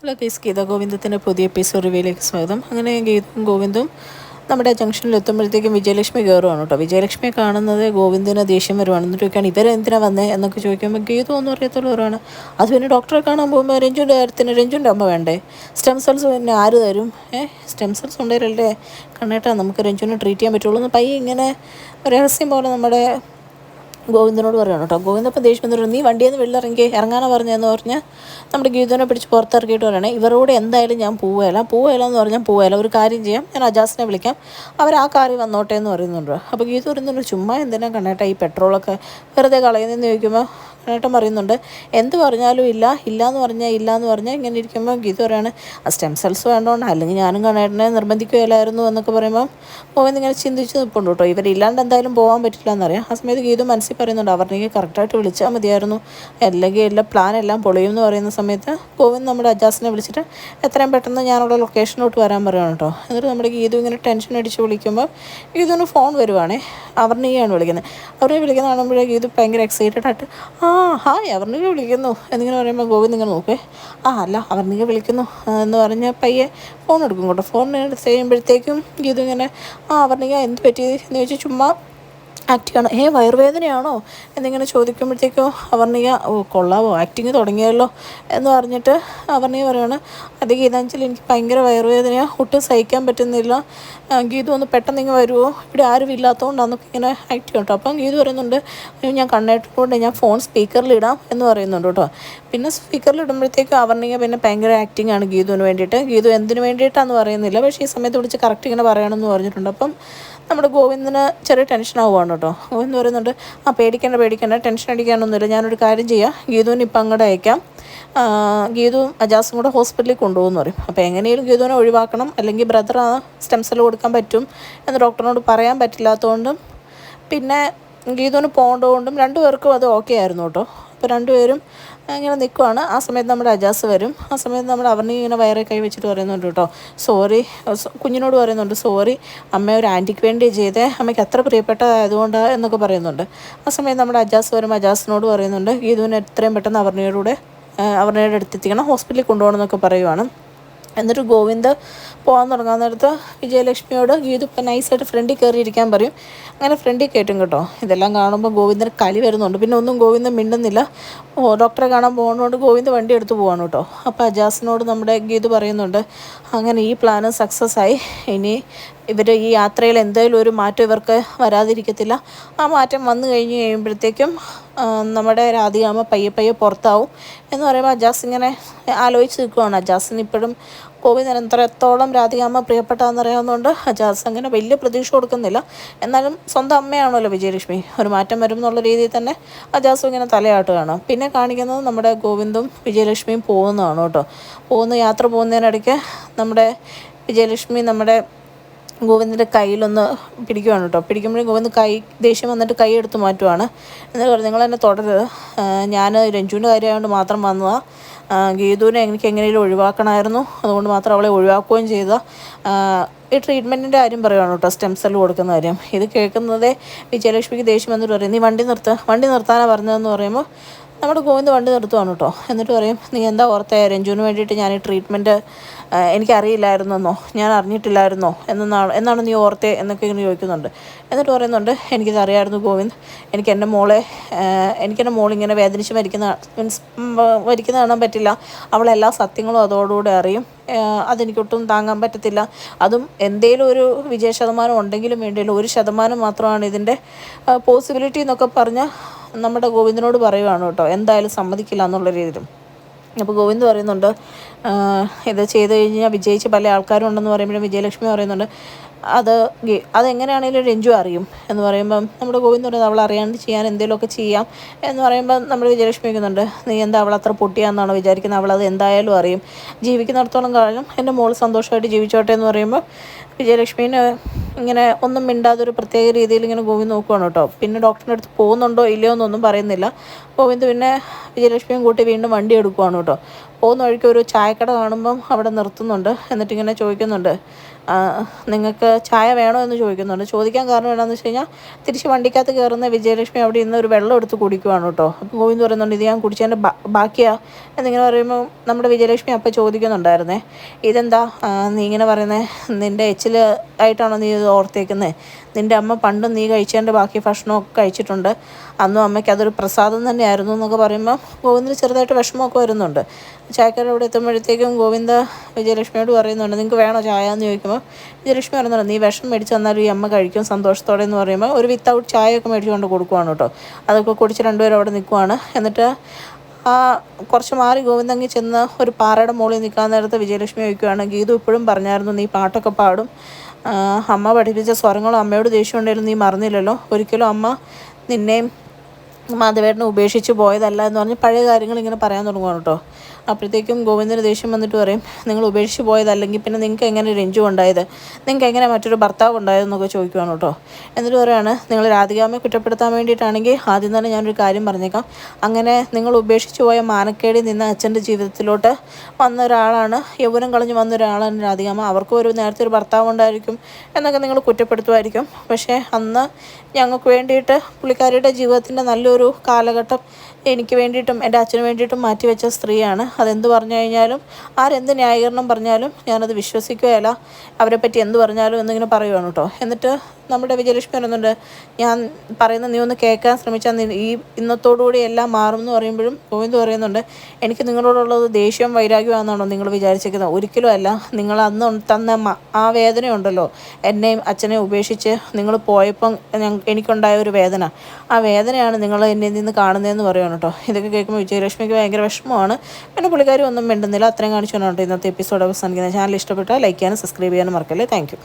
Hello case Geetha ഗോവിന്ദത്തിൻ്റെ പുതിയ episode റിവ്യൂയിലേക്ക് സ്വാഗതം. അങ്ങനെ ഗീതയും ഗോവിന്ദും നമ്മുടെ ജംഗ്ഷനിൽ എത്തുമ്പോഴത്തേക്കും വിജയലക്ഷ്മി കയറുവാണ് കേട്ടോ. വിജയലക്ഷ്മിയെ കാണുന്നത് ഗോവിന്ദിന് ദേഷ്യം വരുവാണ്. എന്നിട്ട് ചോദിക്കുകയാണ് ഇവരെന്തിനാണ് വന്നേ എന്നൊക്കെ ചോദിക്കുമ്പോൾ ഗീത ഒന്നും അറിയത്തുള്ളൂ പറയുവാണ്. അത് പിന്നെ ഡോക്ടറെ കാണാൻ പോകുമ്പോൾ രഞ്ജുൻ്റെ കാര്യത്തിന് രഞ്ജുൻ്റെ അമ്മ വേണ്ടേ, സ്റ്റെം സെൽസ് പിന്നെ ആര് തരും? സ്റ്റെം സെൽസ് ഉണ്ടെങ്കിലല്ലേ കണ്ണേട്ടാ നമുക്ക് രഞ്ജുവിനെ ട്രീറ്റ് ചെയ്യാൻ പറ്റുള്ളൂ എന്ന് പയ്യെ ഇങ്ങനെ രഹസ്യം പോലെ നമ്മുടെ ഗോവിന്ദനോട് പറയുകയാണ് കേട്ടോ. ഗോവിന്ദ ഇപ്പം ദേഷ്യം വന്നിട്ട് നീ വണ്ടിയിൽ നിന്ന് വെളിയിറങ്ങി ഇറങ്ങാനാ പറഞ്ഞതെന്ന് പറഞ്ഞാൽ നമ്മുടെ ഗീതനെ പിടിച്ച് പുറത്തിറക്കിയിട്ട് പറയണേ ഇവരോട് എന്തായാലും ഞാൻ പോവുകയില്ല എന്ന് പറഞ്ഞാൽ പോവുകയില്ല. ഒരു കാര്യം ചെയ്യാം, ഞാൻ അജാസിനെ വിളിക്കാം, അവർ ആ കാറിൽ വന്നോട്ടെ എന്ന് പറയുന്നുണ്ട്. അപ്പോൾ ഗീത പറയുന്നുണ്ട് ചുമ്മാ എന്തിനാ കണ്ണേട്ടാ ഈ പെട്രോളൊക്കെ വെറുതെ കളയുന്നതെന്ന് ചോദിക്കുമ്പോൾ കണ്ണേട്ടൻ പറയുന്നുണ്ട് എന്ത് പറഞ്ഞാലും ഇല്ല എന്ന് പറഞ്ഞാൽ ഇങ്ങനെ ഇരിക്കുമ്പോൾ ഗീത പറയാണ് ആ സ്റ്റെം സെൽസ് വേണ്ടോണ്ട് അല്ലെങ്കിൽ ഞാനും കണ്ണേട്ടനെ നിർബന്ധിക്കുകയില്ലായിരുന്നു എന്നൊക്കെ പറയുമ്പോൾ ഗോവിന്ദ് ഇങ്ങനെ ചിന്തിച്ച് നിൽപ്പുണ്ട് കേട്ടോ. ഇവരില്ലാണ്ട് എന്തായാലും പോകാൻ പറ്റില്ല എന്നറിയാം. ആ സമയത്ത് ഗീത മനസ്സിൽ പറയുന്നുണ്ട് അവർക്ക് കറക്റ്റായിട്ട് വിളിച്ചാൽ മതിയായിരുന്നു, അല്ലെങ്കിൽ എല്ലാ പ്ലാൻ എല്ലാം പൊളിയും എന്ന് പറയുന്ന സമയത്ത് ഗോവിന്ദ് നമ്മുടെ അജാസിനെ വിളിച്ചിട്ട് എത്രയും പെട്ടെന്ന് ഞാനുള്ള ലൊക്കേഷനിലോട്ട് വരാൻ പറയുകയാണ് കേട്ടോ. എന്നിട്ട് നമ്മുടെ ഗീതു ഇങ്ങനെ ടെൻഷൻ അടിച്ച് വിളിക്കുമ്പോൾ ഗീതുവിന് ഫോൺ വരുവാണേ. അവർണികയാണ് വിളിക്കുന്നത്. അവരെ വിളിക്കുന്ന കാണുമ്പോഴേ ഗീതു ഭയങ്കര എക്സൈറ്റഡ് ആയിട്ട് ഹായ് അവർണിക വിളിക്കുന്നു എന്നിങ്ങനെ പറയുമ്പോൾ ഗോവിന്ദ് ഇങ്ങനെ നോക്കേ അല്ല അവർണിക വിളിക്കുന്നു എന്ന് പറഞ്ഞ് പയ്യെ ഫോൺ എടുക്കും കേട്ടോ. ഫോൺ ചെയ്യുമ്പോഴത്തേക്കും ഗീതു ഇങ്ങനെ അവർണിക എന്ത് പറ്റി എന്ന് ചോദിച്ചാൽ ചുമ്മാ ആക്ടിങ്ങാണ്. വയറുവേദനയാണോ എന്നിങ്ങനെ ചോദിക്കുമ്പോഴത്തേക്കോ അവർണിക കൊള്ളാവോ ആക്ടിങ് തുടങ്ങിയല്ലോ എന്ന് പറഞ്ഞിട്ട് അവർണിക പറയുകയാണ് അത് ഗീതാഞ്ജലി എനിക്ക് ഭയങ്കര വയറുവേദനയാണ്, ഒട്ടും സഹിക്കാൻ പറ്റുന്നില്ല, ഗീതു ഒന്ന് പെട്ടെന്ന് ഇങ്ങനെ വരുമോ, ഇവിടെ ആരും ഇല്ലാത്തതുകൊണ്ടാന്നൊക്കെ ഇങ്ങനെ ആക്ട് ചെയ്യും കേട്ടോ. അപ്പം ഗീതു പറയുന്നുണ്ട് ഞാൻ കണ്ണേറ്റുകൊണ്ട് ഞാൻ ഫോൺ സ്പീക്കറിലിടാം എന്ന് പറയുന്നുണ്ട് കേട്ടോ. പിന്നെ സ്പീക്കറിലിടുമ്പോഴത്തേക്കും അവർണിക പിന്നെ ഭയങ്കര ആക്ടിങ് ആണ് ഗീതുവിന് വേണ്ടിയിട്ട്. ഗീതു എന്തിനു വേണ്ടിയിട്ടാണെന്ന് പറയുന്നില്ല, പക്ഷേ ഈ സമയത്ത് വിളിച്ച് കറക്റ്റ് ഇങ്ങനെ പറയണമെന്ന് പറഞ്ഞിട്ടുണ്ട്. അപ്പം നമ്മുടെ ഗോവിന്ദന് ചെറിയ ടെൻഷൻ ആവുകയാണ് കേട്ടോ. ഗോവിന്ദ് പറയുന്നുണ്ട് പേടിക്കേണ്ട ടെൻഷൻ അടിക്കാനൊന്നുമില്ല, ഞാനൊരു കാര്യം ചെയ്യാം, ഗീതുവിന് ഇപ്പം അങ്ങോട്ട് അയക്കാം, ഗീതുവും അജാസും കൂടെ ഹോസ്പിറ്റലിൽ കൊണ്ടുപോകുമെന്ന് പറയും. അപ്പോൾ എങ്ങനെയും ഗീതുവിനെ ഒഴിവാക്കണം, അല്ലെങ്കിൽ ബ്രദർ സ്റ്റെം സെൽ കൊടുക്കാൻ പറ്റും എന്ന് ഡോക്ടറിനോട് പറയാൻ പറ്റില്ലാത്തതുകൊണ്ടും പിന്നെ ഗീതുവിന് പോകേണ്ടതുകൊണ്ടും രണ്ടുപേർക്കും അത് ഓക്കെ ആയിരുന്നു കേട്ടോ. അപ്പോൾ രണ്ടുപേരും ഇങ്ങനെ നിൽക്കുവാണ്. ആ സമയത്ത് നമ്മുടെ അജാസ് വരും. ആ സമയത്ത് നമ്മുടെ അവറിനെ ഇങ്ങനെ വയറെ കൈ വെച്ചിട്ട് പറയുന്നുണ്ട് കേട്ടോ സോറി, കുഞ്ഞിനോട് പറയുന്നുണ്ട് സോറി അമ്മ ഒരു ആൻറ്റിക്ക് വേണ്ടി ചെയ്തേ, അമ്മയ്ക്ക് അത്ര പ്രിയപ്പെട്ടതായതുകൊണ്ടാണ് എന്നൊക്കെ പറയുന്നുണ്ട്. ആ സമയത്ത് നമ്മുടെ അജാസ് വരും. അജാസിനോട് പറയുന്നുണ്ട് ഗീതുവിനെ എത്രയും പെട്ടെന്ന് അവരുടെ അടുത്തെത്തിക്കണം, ഹോസ്പിറ്റലിൽ കൊണ്ടുപോകണം എന്നൊക്കെ പറയുവാണ്. എന്നിട്ട് ഗോവിന്ദ് പോകാൻ തുടങ്ങാൻ നേരത്ത് വിജയലക്ഷ്മിയോട് ഗീതു ഇപ്പം നൈസായിട്ട് ഫ്രണ്ടിൽ കയറിയിരിക്കാൻ പറയും. അങ്ങനെ ഫ്രണ്ടിൽ കയറ്റും കേട്ടോ. ഇതെല്ലാം കാണുമ്പോൾ ഗോവിന്ദന് കലി വരുന്നുണ്ട്. പിന്നെ ഒന്നും ഗോവിന്ദൻ മിണ്ടുന്നില്ല. ഡോക്ടറെ കാണാൻ പോകുന്നതുകൊണ്ട് ഗോവിന്ദ് വണ്ടി എടുത്ത് പോവാണ് കേട്ടോ. അപ്പോൾ അജാസിനോട് നമ്മുടെ ഗീതു പറയുന്നുണ്ട് അങ്ങനെ ഈ പ്ലാന് സക്സസ് ആയി, ഇനി ഇവർ ഈ യാത്രയിൽ എന്തെങ്കിലും ഒരു മാറ്റം ഇവർക്ക് വരാതിരിക്കത്തില്ല. ആ മാറ്റം വന്നു കഴിയുമ്പോഴത്തേക്കും നമ്മുടെ രാധികാമ്മ പയ്യെ പുറത്താവും എന്ന് പറയുമ്പോൾ അജാസ് ഇങ്ങനെ ആലോചിച്ച് നിൽക്കുവാണ്. അജാസിന് ഇപ്പോഴും ഗോവിന്ദൻ എത്രത്തോളം രാധികാമ്മ പ്രിയപ്പെട്ടതെന്നറിയാവുന്നതുകൊണ്ട് അജാസ് അങ്ങനെ വലിയ പ്രതീക്ഷ കൊടുക്കുന്നില്ല. എന്നാലും സ്വന്തം അമ്മയാണല്ലോ വിജയലക്ഷ്മി, ഒരു മാറ്റം വരും എന്നുള്ള രീതിയിൽ തന്നെ അജാസും ഇങ്ങനെ തലയാട്ടുകയാണ്. പിന്നെ കാണിക്കുന്നത് നമ്മുടെ ഗോവിന്ദും വിജയലക്ഷ്മിയും പോകുന്നതാണ് കേട്ടോ. യാത്ര പോകുന്നതിനിടയ്ക്ക് നമ്മുടെ വിജയലക്ഷ്മി നമ്മുടെ ഗോവിന്ദിൻ്റെ കയ്യിലൊന്ന് പിടിക്കുവാണ് കേട്ടോ. പിടിക്കുമ്പോഴേ ഗോവിന്ദ് ദേഷ്യം വന്നിട്ട് കൈ എടുത്ത് മാറ്റുവാണ്. എന്നിട്ട് പറഞ്ഞു നിങ്ങൾ എന്നെ തുടരുത്, ഞാൻ രഞ്ജുവിൻ്റെ കാര്യമായതുകൊണ്ട് മാത്രം വന്നതാണ്, ഗീതുവിനെ എനിക്ക് എങ്ങനെയും ഒഴിവാക്കണമായിരുന്നു, അതുകൊണ്ട് മാത്രം അവളെ ഒഴിവാക്കുകയും ചെയ്ത ഈ ട്രീറ്റ്മെൻറ്റിൻ്റെ കാര്യം പറയുവാണ് കേട്ടോ, സ്റ്റെം സെൽ കൊടുക്കുന്ന കാര്യം. ഇത് കേൾക്കുന്നതേ വിജയലക്ഷ്മിക്ക് ദേഷ്യം വന്നിട്ട് പറയും നീ വണ്ടി നിർത്താനാണ് പറഞ്ഞതെന്ന് പറയുമ്പോൾ നമ്മുടെ ഗോവിന്ദ് വണ്ടി നിർത്തുവാണ് കേട്ടോ. എന്നിട്ട് പറയും നീ എന്താ ഓർത്തേ, രഞ്ജുവിന് വേണ്ടിയിട്ട് ഞാൻ ഈ ട്രീറ്റ്മെൻറ്റ് എനിക്കറിയില്ലായിരുന്നെന്നോ, ഞാൻ അറിഞ്ഞിട്ടില്ലായിരുന്നോ എന്നാണ് നീ ഓർത്തേ എന്നൊക്കെ ഇങ്ങനെ ചോദിക്കുന്നുണ്ട്. എന്നിട്ട് പറയുന്നുണ്ട് എനിക്കിതറിയായിരുന്നു ഗോവിന്ദ്, എനിക്ക് എൻ്റെ മോളിങ്ങനെ വേദനിച്ച് മരിക്കുന്ന കാണാൻ പറ്റില്ല, അവളെല്ലാ സത്യങ്ങളും അതോടുകൂടെ അറിയും, അതെനിക്കൊട്ടും താങ്ങാൻ പറ്റത്തില്ല, അതും എന്തേലും ഒരു വിജയശതമാനം ഉണ്ടെങ്കിലും വേണ്ടിയില്ല, 1% മാത്രമാണ് ഇതിൻ്റെ പോസിബിലിറ്റി എന്നൊക്കെ പറഞ്ഞാൽ നമ്മുടെ ഗോവിന്ദനോട് പറയുവാണ് കേട്ടോ, എന്തായാലും സമ്മതിക്കില്ല എന്നുള്ള രീതിയിലും. അപ്പോൾ ഗോവിന്ദ് പറയുന്നുണ്ട് ഇത് ചെയ്ത് കഴിഞ്ഞാൽ വിജയിച്ച് പല ആൾക്കാരും ഉണ്ടെന്ന് പറയുമ്പോഴും വിജയലക്ഷ്മി പറയുന്നുണ്ട് അതെങ്ങനെയാണെങ്കിലും രഞ്ജു അറിയും എന്ന് പറയുമ്പം നമ്മുടെ ഗോവിന്ദ് പറയുന്നത് അവൾ അറിയാണ്ട് ചെയ്യാൻ എന്തെങ്കിലുമൊക്കെ ചെയ്യാം എന്ന് പറയുമ്പം നമ്മുടെ വിജയലക്ഷ്മി വയ്ക്കുന്നുണ്ട് നീ എന്താ അവൾ അത്ര പൊട്ടിയാന്നാണോ വിചാരിക്കുന്നത്, അവളത് എന്തായാലും അറിയും, ജീവിക്കുന്നിടത്തോളം കാലം എൻ്റെ മോൾ സന്തോഷമായിട്ട് ജീവിച്ചോട്ടെ എന്ന് പറയുമ്പോൾ വിജയലക്ഷ്മീന് ഇങ്ങനെ ഒന്നും മിണ്ടാതെ ഒരു പ്രത്യേക രീതിയിൽ ഇങ്ങനെ ഗോവിന്ദ് നോക്കുകയാണ് കേട്ടോ. പിന്നെ ഡോക്ടറിൻ്റെ അടുത്ത് പോകുന്നുണ്ടോ ഇല്ലയോ എന്നൊന്നും പറയുന്നില്ല. ഗോവിന്ദ് പിന്നെ വിജയലക്ഷ്മിയും കൂട്ടി വീണ്ടും വണ്ടി എടുക്കുകയാണ് കേട്ടോ. പോകുന്ന വഴിക്ക് ഒരു ചായക്കട കാണുമ്പം അവിടെ നിർത്തുന്നുണ്ട്. എന്നിട്ടിങ്ങനെ ചോദിക്കുന്നുണ്ട്, നിങ്ങൾക്ക് ചായ വേണോ എന്ന് ചോദിക്കുന്നുണ്ട്. ചോദിക്കാൻ കാരണം എന്താണെന്ന് വെച്ച് കഴിഞ്ഞാൽ തിരിച്ച് വണ്ടിക്കകത്ത് കയറുന്ന വിജയലക്ഷ്മി അവിടെ ഇന്ന് ഒരു വെള്ളം എടുത്ത് കുടിക്കുവാണ് കേട്ടോ. അപ്പോൾ ഗോവിന്ദ് പറയുന്നുണ്ട്, ഇത് ഞാൻ കുടിച്ചതിൻ്റെ ബാക്കിയാ എന്നിങ്ങനെ പറയുമ്പോൾ നമ്മുടെ വിജയലക്ഷ്മി അപ്പം ചോദിക്കുന്നുണ്ടായിരുന്നേ, ഇതെന്താ നീ ഇങ്ങനെ പറയുന്നത്, നിൻ്റെ എച്ചിൽ ആയിട്ടാണോ നീ ഇത് ഓർത്തേക്കുന്നത്? നിൻ്റെ അമ്മ പണ്ടും നീ കഴിച്ചതിൻ്റെ ബാക്കി ഭക്ഷണമൊക്കെ കഴിച്ചിട്ടുണ്ട്, അന്നും അമ്മയ്ക്ക് അതൊരു പ്രസാദം തന്നെയായിരുന്നു എന്നൊക്കെ പറയുമ്പോൾ ഗോവിന്ദിന് ചെറുതായിട്ട് വിഷമമൊക്കെ വരുന്നുണ്ട്. ചായക്കാരുടെ അവിടെ എത്തുമ്പോഴത്തേക്കും ഗോവിന്ദ വിജയലക്ഷ്മിയോട് പറയുന്നുണ്ട്, നിങ്ങൾക്ക് വേണോ ചായ എന്ന് ചോദിക്കുമ്പോൾ വിജയലക്ഷ്മി പറയുന്നുണ്ട്, നീ വിഷം മേടിച്ച് തന്നാലും ഈ അമ്മ കഴിക്കും സന്തോഷത്തോടെ എന്ന് പറയുമ്പോൾ ഒരു വിത്തൗട്ട് ചായയൊക്കെ മേടിച്ച് കൊണ്ട് കൊടുക്കുവാണ് കേട്ടോ. അതൊക്കെ കുടിച്ച് രണ്ടുപേരും അവിടെ നിൽക്കുവാണ്. എന്നിട്ട് കുറച്ച് മാറി ഗോവിന്ദങ്ങി ചെന്ന് ഒരു പാറയുടെ മുകളിൽ നിൽക്കാൻ നേരത്ത് വിജയലക്ഷ്മി ചോദിക്കുകയാണ്, ഗീതു ഇപ്പോഴും പറഞ്ഞായിരുന്നു നീ പാട്ടൊക്കെ പാടും, അമ്മ പഠിപ്പിച്ച സ്വരങ്ങളും അമ്മയോട് ദേഷ്യം ഉണ്ടായിരുന്നു നീ മറന്നില്ലല്ലോ, ഒരിക്കലും അമ്മ നിന്നെയും മാധവേട്ടനെ ഉപേക്ഷിച്ച് പോയതല്ല എന്ന് പറഞ്ഞ് പഴയ കാര്യങ്ങൾ ഇങ്ങനെ പറയാൻ തുടങ്ങുകയാണ് കേട്ടോ. അപ്പോഴത്തേക്കും ഗോവിന്ദന് ദേഷ്യം വന്നിട്ട് പറയും, നിങ്ങൾ ഉപേക്ഷിച്ച് പോയതല്ലെങ്കിൽ പിന്നെ നിങ്ങൾക്ക് എങ്ങനെ രഞ്ജു ഉണ്ടായത്, നിങ്ങൾക്ക് എങ്ങനെ മറ്റൊരു ഭർത്താവ് ഉണ്ടായതെന്നൊക്കെ ചോദിക്കുകയാണ് കേട്ടോ. എന്നിട്ട് പറയുകയാണ്, നിങ്ങൾ രാധികാമ്മയെ കുറ്റപ്പെടുത്താൻ വേണ്ടിയിട്ടാണെങ്കിൽ ആദ്യം തന്നെ ഞാനൊരു കാര്യം പറഞ്ഞേക്കാം, അങ്ങനെ നിങ്ങൾ ഉപേക്ഷിച്ച് പോയ മാനക്കേടിൽ നിന്ന് അച്ഛൻ്റെ ജീവിതത്തിലോട്ട് വന്ന ഒരാളാണ്, യൗവനം കളഞ്ഞ് വന്ന ഒരാളാണ് രാധികാമ്മ, അവർക്കും ഒരു നേരത്തെ ഒരു ഭർത്താവ് ഉണ്ടായിരിക്കും എന്നൊക്കെ നിങ്ങൾ കുറ്റപ്പെടുത്തുമായിരിക്കും. പക്ഷേ അന്ന് ഞങ്ങൾക്ക് വേണ്ടിയിട്ട് പുള്ളിക്കാരിയുടെ ജീവിതത്തിൻ്റെ നല്ലൊരു കാലഘട്ടം എനിക്ക് വേണ്ടിയിട്ടും എൻ്റെ അച്ഛന് വേണ്ടിയിട്ടും മാറ്റിവെച്ച സ്ത്രീയാണ്. അതെന്ത് പറഞ്ഞു കഴിഞ്ഞാലും ആരെന്ത് ന്യായീകരണം പറഞ്ഞാലും ഞാനത് വിശ്വസിക്കുകയല്ല, അവരെപ്പറ്റി എന്ത് പറഞ്ഞാലും എന്നിങ്ങനെ പറയുവാണ് കേട്ടോ. എന്നിട്ട് നമ്മുടെ വിജയലക്ഷ്മി പറയുന്നുണ്ട്, ഞാൻ പറയുന്നത് നീ ഒന്ന് കേൾക്കാൻ ശ്രമിച്ചാൽ ഇന്നത്തോടുകൂടി എല്ലാം മാറും എന്ന് പറയുമ്പോഴും ഗോവിന്ദ് പറയുന്നുണ്ട്, എനിക്ക് നിങ്ങളോടുള്ളത് ദേഷ്യവും വൈരാഗ്യമാണെന്നാണോ നിങ്ങൾ വിചാരിച്ചിരിക്കുന്നത്? ഒരിക്കലും അല്ല. നിങ്ങൾ അന്ന് തന്ന ആ വേദനയുണ്ടല്ലോ, എന്നെയും അച്ഛനെയും ഉപേക്ഷിച്ച് നിങ്ങൾ പോയപ്പം എനിക്കുണ്ടായ ഒരു വേദന, ആ വേദനയാണ് നിങ്ങൾ എന്നിൽ നിന്ന് കാണുന്നതെന്ന് പറയുകയാണ് കേട്ടോ. ഇതൊക്കെ കേൾക്കുമ്പോൾ വിജയലക്ഷ്മിക്ക് ഭയങ്കര വിഷമമാണ്. പിന്നെ പുള്ളിക്കാരി ഒന്നും മിണ്ടുന്നില്ല. അത്രയും കാണിച്ചുകൊണ്ടാണ് ഇന്നത്തെ എപ്പിസോഡ് അവസാനിക്കുന്നത്. ചാനൽ ഇഷ്ടപ്പെട്ടാൽ ലൈക്ക് ചെയ്യാനും സബ്സ്ക്രൈബ് ചെയ്യാനും മറക്കല്ലേ. Thank you.